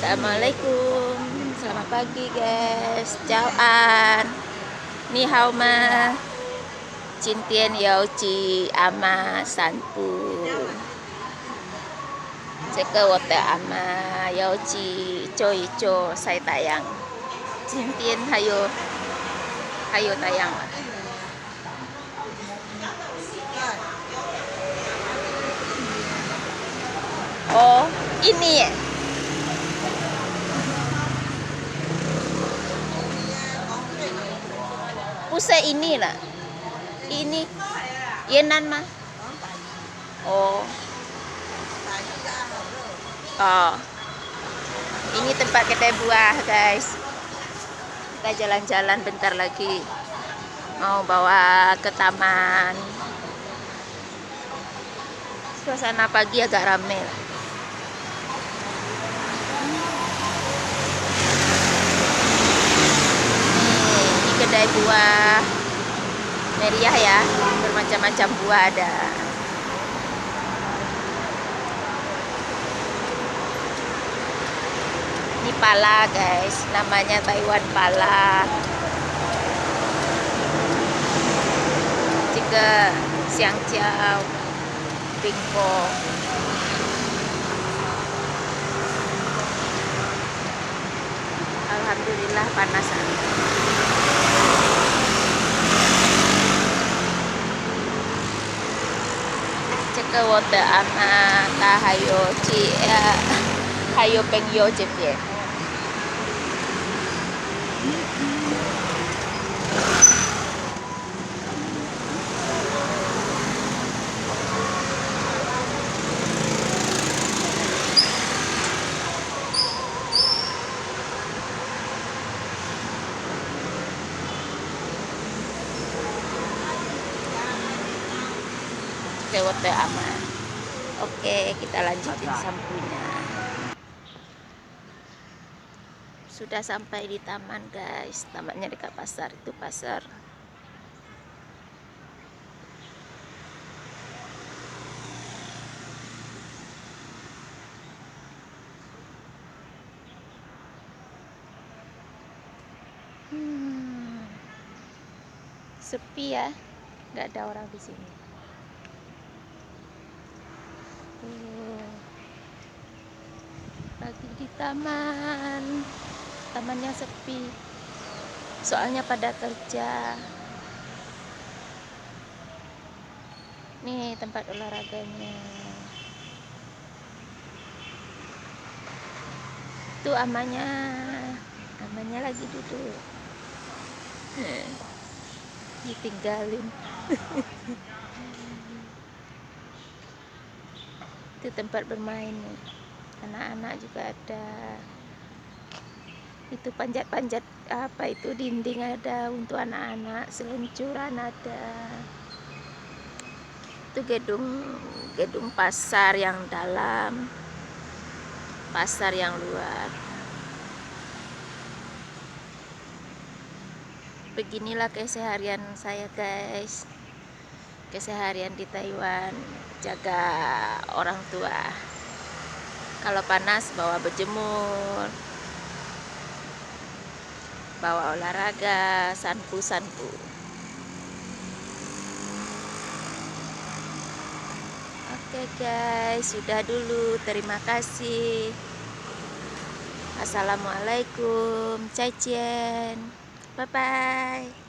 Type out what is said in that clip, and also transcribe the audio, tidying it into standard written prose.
Assalamualaikum, selamat pagi guys. Chào an, ni hao ma, Jin Tian Yao Ji Ama San Pu. Cek wote ama Yao Ji Cho Cho Sai Tayang. Jin Tian hayo tayang. Oh, ini ya. Pusat ini lah. Ini Yenan mah. Oh. Oh. Ini tempat kedai buah, guys. Kita jalan-jalan bentar lagi. Mau bawa ke taman. Suasana pagi agak ramai. Ini kedai buah meriah ya, bermacam-macam buah ada. Ini pala guys, namanya Taiwan pala. Juga Xiangjiao, Pingpo. Alhamdulillah panasan. Cek wote ama ta hayo ci hayo pengyo jepye. Wote ama. Oke, kita lanjutin sampunya. Sudah sampai di taman guys. Tamannya dekat pasar, itu pasar. Sepi ya, nggak ada orang di sini. Lagi di tamannya sepi, soalnya pada kerja. Nih tempat olahraganya. Itu amanya lagi duduk. Ditinggalin. Itu tempat bermain nih. Anak-anak juga ada. Itu panjat-panjat apa itu, dinding ada untuk anak-anak, seluncuran ada. Itu gedung pasar yang dalam, pasar yang luar. Beginilah keseharian saya guys, keseharian di Taiwan, jaga orang tua. Kalau panas bawa berjemur, bawa olahraga, sanpu. Oke guys, sudah dulu, terima kasih. Assalamualaikum, bye bye.